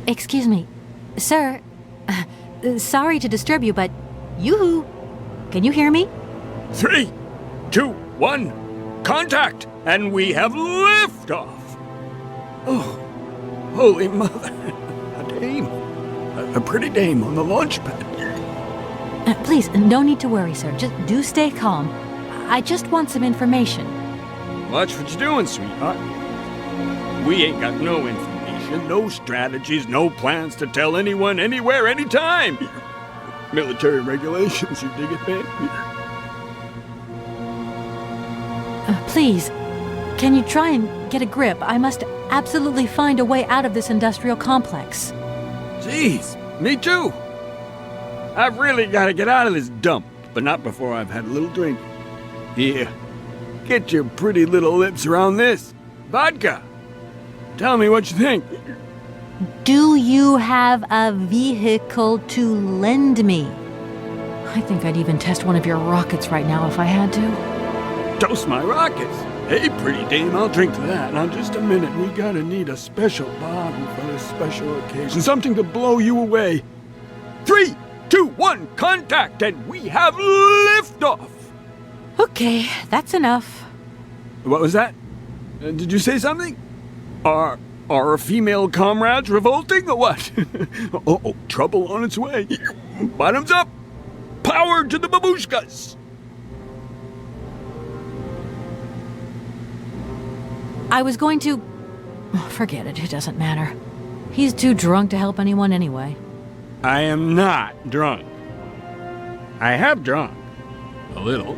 Excuse me. Sir, sorry to disturb you, but yoo-hoo! Can you hear me? 3, 2, 1, contact! And we have liftoff! Oh, holy mother. A dame. A pretty dame on the launch pad. Please, no need to worry, sir. Just do stay calm. I just want some information. Watch what you're doing, sweetheart. We ain't got no information, no strategies, no plans to tell anyone, anywhere, anytime. Military regulations, you dig it, babe? Please, can you try and get a grip? I must absolutely find a way out of this industrial complex. Jeez, me too. I've really got to get out of this dump, but not before I've had a little drink. Here, get your pretty little lips around this. Vodka. Tell me what you think. Do you have a vehicle to lend me? I think I'd even test one of your rockets right now if I had to. Toast my rockets. Hey, pretty dame, I'll drink to that. Now, just a minute. We gotta need a special bottle for this special occasion. Something to blow you away. 3, 2, 1, contact, and we have liftoff. Okay, that's enough. What was that? Did you say something? Are our female comrades revolting or what? Oh, trouble on its way. Bottoms up. Power to the babushkas. I was going to... Forget it, it doesn't matter. He's too drunk to help anyone anyway. I am not drunk. I have drunk. A little.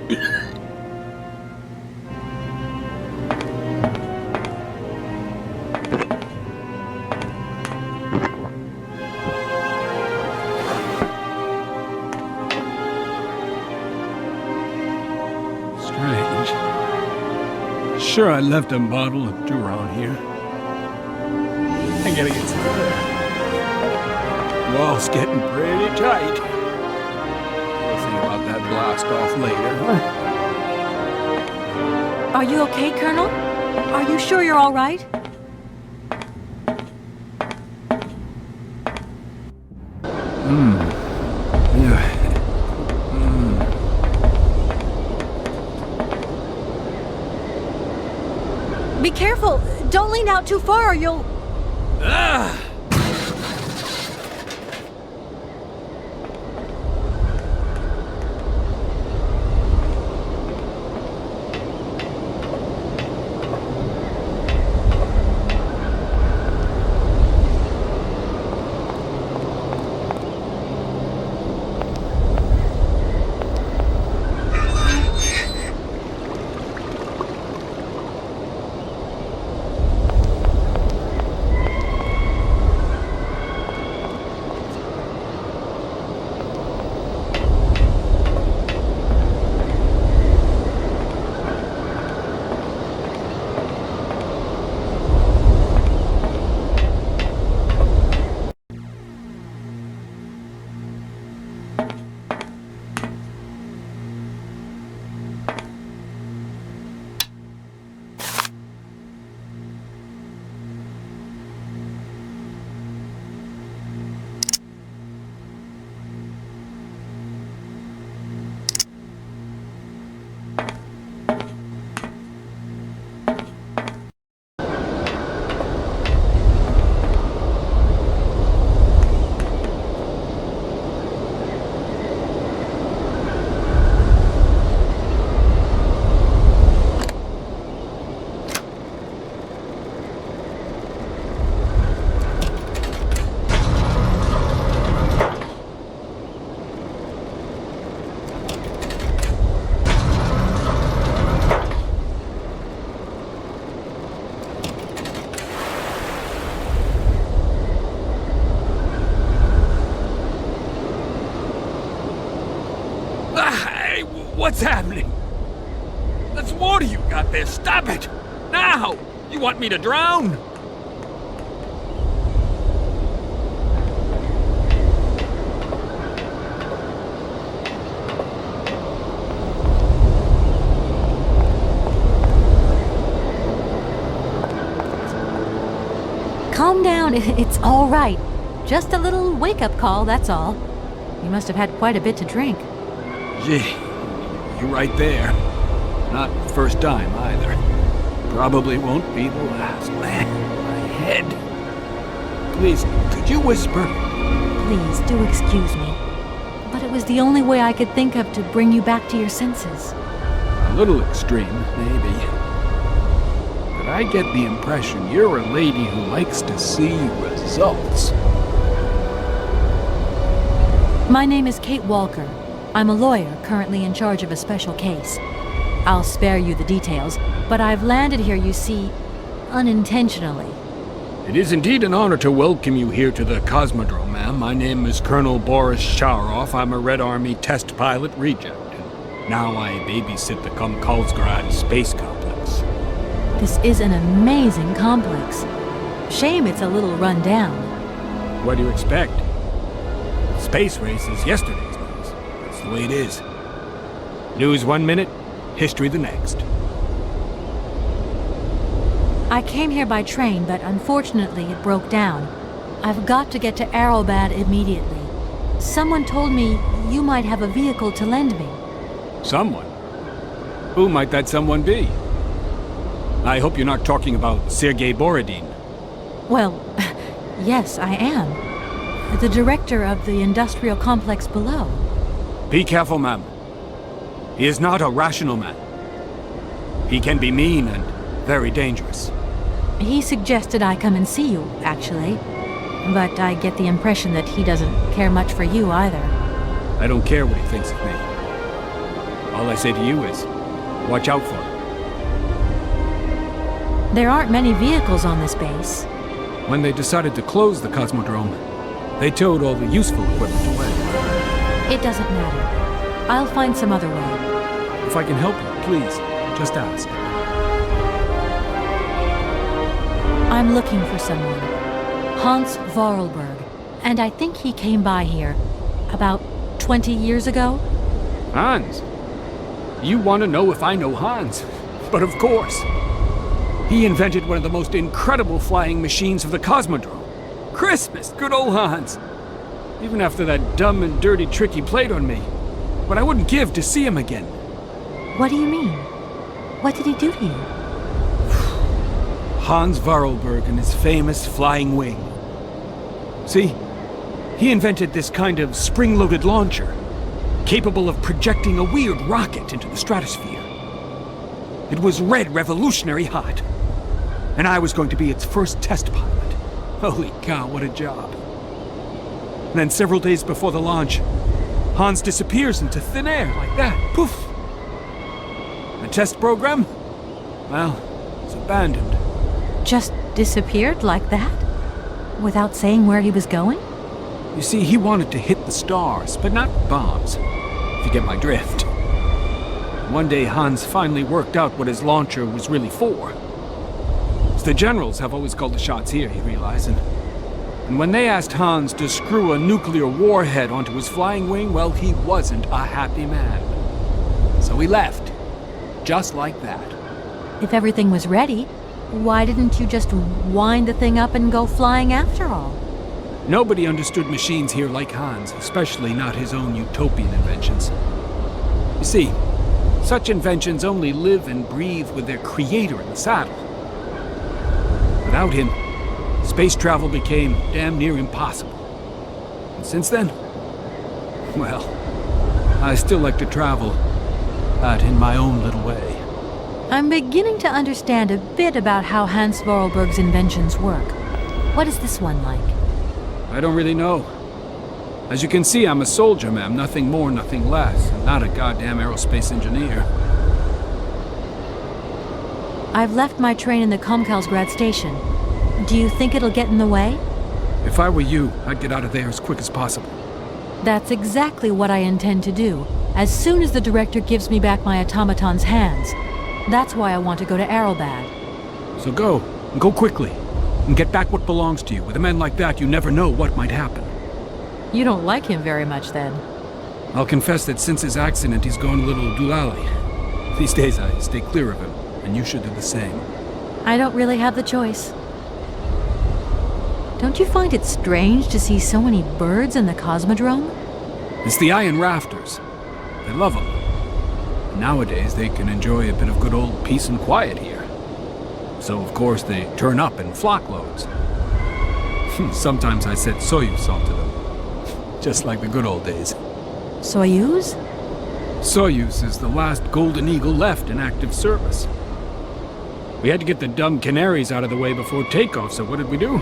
Strange. Sure, I left a bottle or two around here. I gotta get some. Wall's getting pretty tight. We'll think about that blast off later, huh? Are you okay, Colonel? Are you sure you're all right? Yeah. Be careful! Don't lean out too far or you'll... Ah! What's happening? That's water you got there. Stop it! Now! You want me to drown? Calm down, it's all right. Just a little wake-up call, that's all. You must have had quite a bit to drink. Gee, you're right there. Not the first time, either. Probably won't be the last. Man, my head. Please, could you whisper? Please, do excuse me. But it was the only way I could think of to bring you back to your senses. A little extreme, maybe. But I get the impression you're a lady who likes to see results. My name is Kate Walker. I'm a lawyer currently in charge of a special case. I'll spare you the details, but I've landed here, you see, unintentionally. It is indeed an honor to welcome you here to the Cosmodrome, ma'am. My name is Colonel Boris Sharoff. I'm a Red Army test pilot reject. And now I babysit the Komkalsgrad space complex. This is an amazing complex. Shame it's a little run down. What do you expect? Space race is yesterday's news. That's the way it is. News 1 minute, history the next. I came here by train, but unfortunately it broke down. I've got to get to Aralbad immediately. Someone told me you might have a vehicle to lend me. Someone? Who might that someone be? I hope you're not talking about Sergei Borodin. Well, yes, I am. The director of the industrial complex below. Be careful, ma'am. He is not a rational man. He can be mean and very dangerous. He suggested I come and see you, actually. But I get the impression that he doesn't care much for you either. I don't care what he thinks of me. All I say to you is, watch out for him. There aren't many vehicles on this base. When they decided to close the Cosmodrome, they towed all the useful equipment away. It doesn't matter. I'll find some other way. If I can help you, please, just ask. I'm looking for someone. Hans Voralberg. And I think he came by here about 20 years ago. Hans? You want to know if I know Hans? But of course. He invented one of the most incredible flying machines of the Cosmodrome. Christmas, good old Hans. Even after that dumb and dirty trick he played on me. But I wouldn't give to see him again. What do you mean? What did he do to you? Hans Voralberg and his famous flying wing. See, he invented this kind of spring-loaded launcher, capable of projecting a weird rocket into the stratosphere. It was red revolutionary hot, and I was going to be its first test pilot. Holy cow, what a job. And then several days before the launch, Hans disappears into thin air like that. Poof! The test program? Well, it's abandoned. Just disappeared like that? Without saying where he was going? You see, he wanted to hit the stars, but not bombs, if you get my drift. One day, Hans finally worked out what his launcher was really for. The generals have always called the shots here, he realized, and when they asked Hans to screw a nuclear warhead onto his flying wing, well, he wasn't a happy man. So he left, just like that. If everything was ready, why didn't you just wind the thing up and go flying after all? Nobody understood machines here like Hans, especially not his own utopian inventions. You see, such inventions only live and breathe with their creator in the saddle. Without him, space travel became damn near impossible. And since then, well, I still like to travel, but in my own little way. I'm beginning to understand a bit about how Hans Voralberg's inventions work. What is this one like? I don't really know. As you can see, I'm a soldier, ma'am. Nothing more, nothing less. I'm not a goddamn aerospace engineer. I've left my train in the Komkalsgrad station. Do you think it'll get in the way? If I were you, I'd get out of there as quick as possible. That's exactly what I intend to do, as soon as the director gives me back my automaton's hands. That's why I want to go to Aralbad. So go, and go quickly, and get back what belongs to you. With a man like that, you never know what might happen. You don't like him very much, then? I'll confess that since his accident, he's gone a little doolally. These days, I stay clear of him, and you should do the same. I don't really have the choice. Don't you find it strange to see so many birds in the Cosmodrome? It's the iron rafters. They love them. Nowadays, they can enjoy a bit of good old peace and quiet here. So, of course, they turn up in flock loads. Sometimes I set Soyuz onto them. Just like the good old days. Soyuz? Soyuz is the last Golden Eagle left in active service. We had to get the dumb canaries out of the way before takeoff, so what did we do?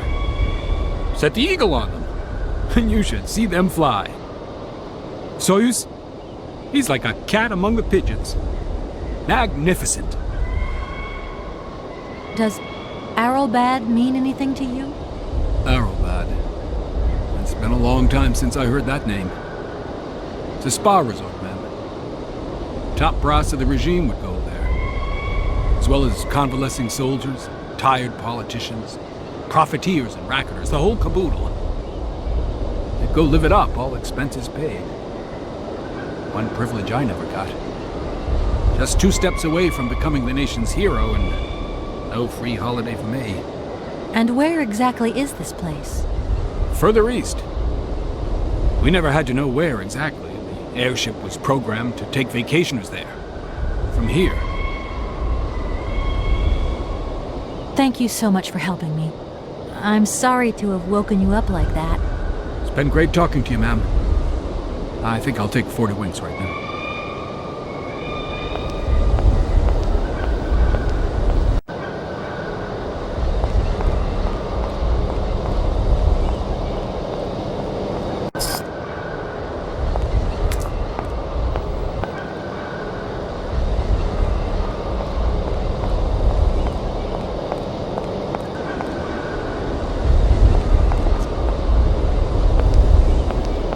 Set the Eagle on them. You should see them fly. Soyuz, he's like a cat among the pigeons. Magnificent. Does Aralbad mean anything to you? Aralbad. It's been a long time since I heard that name. It's a spa resort, man. Top brass of the regime would go there. As well as convalescing soldiers, tired politicians, profiteers and racketers, the whole caboodle. They'd go live it up, all expenses paid. One privilege I never got. Just 2 steps away from becoming the nation's hero, and no free holiday for me. And where exactly is this place? Further east. We never had to know where exactly. The airship was programmed to take vacationers there. From here. Thank you so much for helping me. I'm sorry to have woken you up like that. It's been great talking to you, ma'am. I think I'll take 40 winks right now.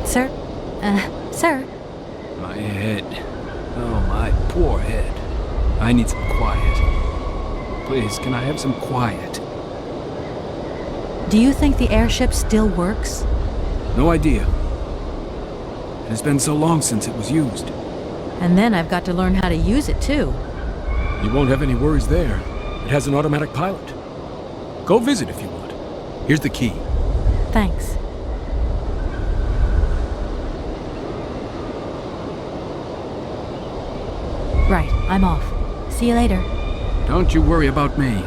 Sir? Sir? My head. Oh, my poor head. I need some quiet. Please, can I have some quiet? Do you think the airship still works? No idea. It has been so long since it was used. And then I've got to learn how to use it too. You won't have any worries there. It has an automatic pilot. Go visit if you want. Here's the key. Thanks. Right, I'm off. See you later. Don't you worry about me.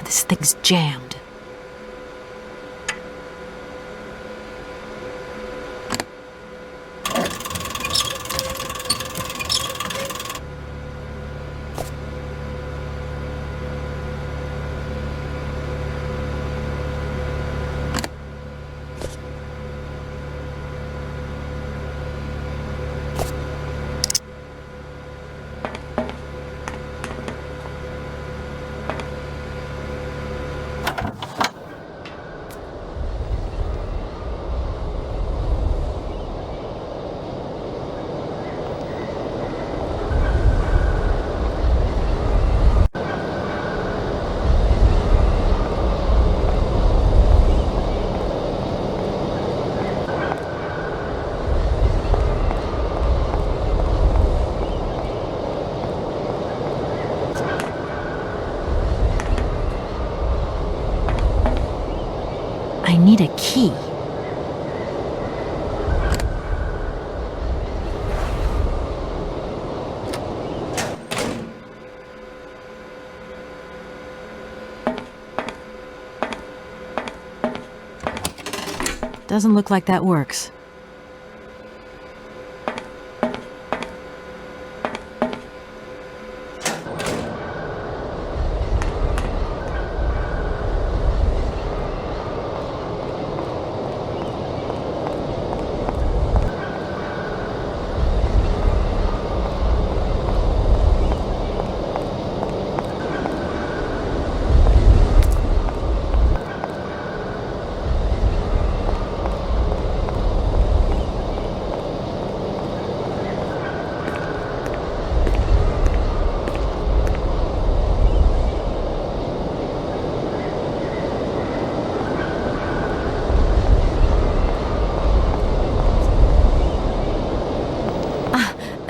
This thing's jammed. I need a key. Doesn't look like that works.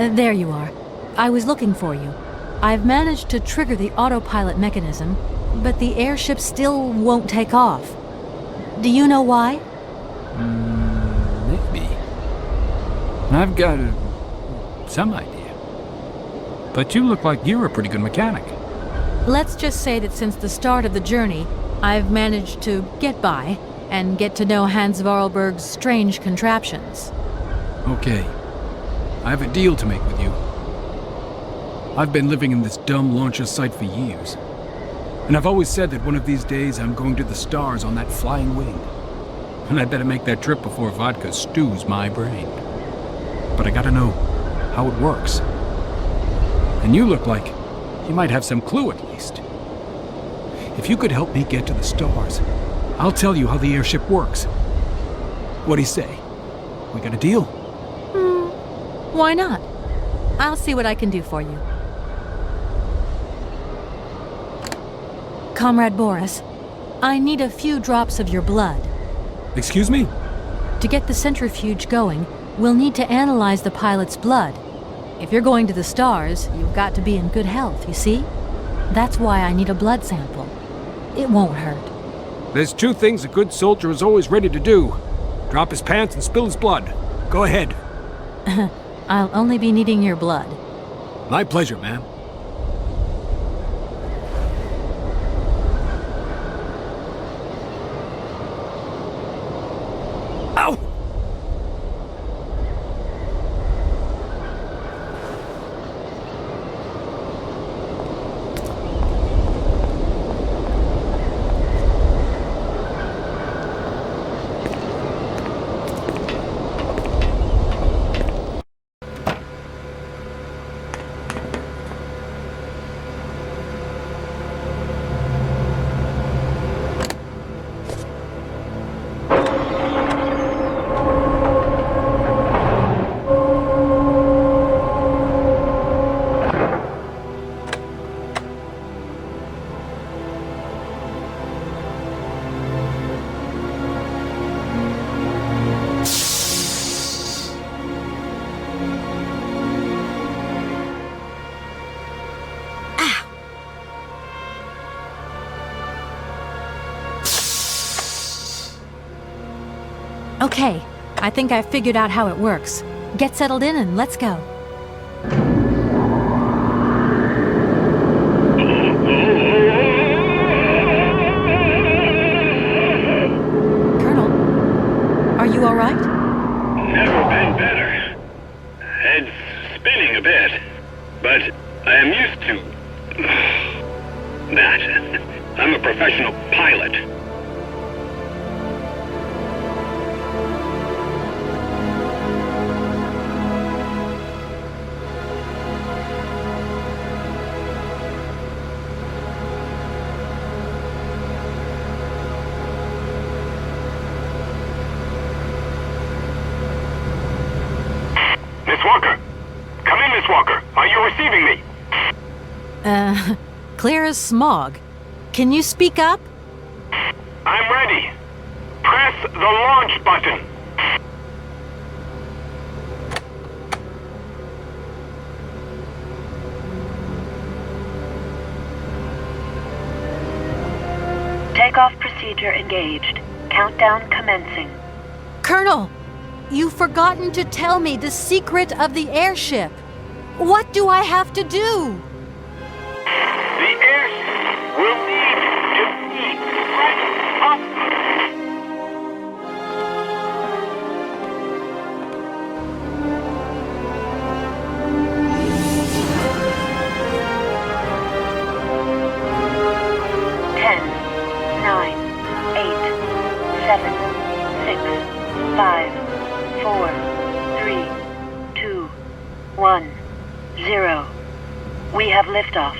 There you are. I was looking for you. I've managed to trigger the autopilot mechanism, but the airship still won't take off. Do you know why? Maybe. I've got some idea. But you look like you're a pretty good mechanic. Let's just say that since the start of the journey, I've managed to get by and get to know Hans Voralberg's strange contraptions. Okay. I have a deal to make with you. I've been living in this dumb launcher site for years. And I've always said that one of these days I'm going to the stars on that flying wing. And I'd better make that trip before vodka stews my brain. But I gotta know how it works. And you look like you might have some clue at least. If you could help me get to the stars, I'll tell you how the airship works. What do you say? We got a deal? Why not? I'll see what I can do for you. Comrade Boris, I need a few drops of your blood. Excuse me? To get the centrifuge going, we'll need to analyze the pilot's blood. If you're going to the stars, you've got to be in good health, you see? That's why I need a blood sample. It won't hurt. There's two things a good soldier is always ready to do. Drop his pants and spill his blood. Go ahead. I'll only be needing your blood. My pleasure, ma'am. Ow! Okay, I think I've figured out how it works. Get settled in and let's go. Colonel, are you all right? Never been better. Head's spinning a bit, but I am used to that. I'm a professional pilot. Miss Walker! Come in, Miss Walker! Are you receiving me? Clear as smog. Can you speak up? I'm ready. Press the launch button. Takeoff procedure engaged. Countdown commencing. Colonel, you've forgotten to tell me the secret of the airship. What do I have to do? The airship will need to be right up. 10, 9, 8, 7, 6, 5, 4, 3, 2, 1, 0. We have liftoff.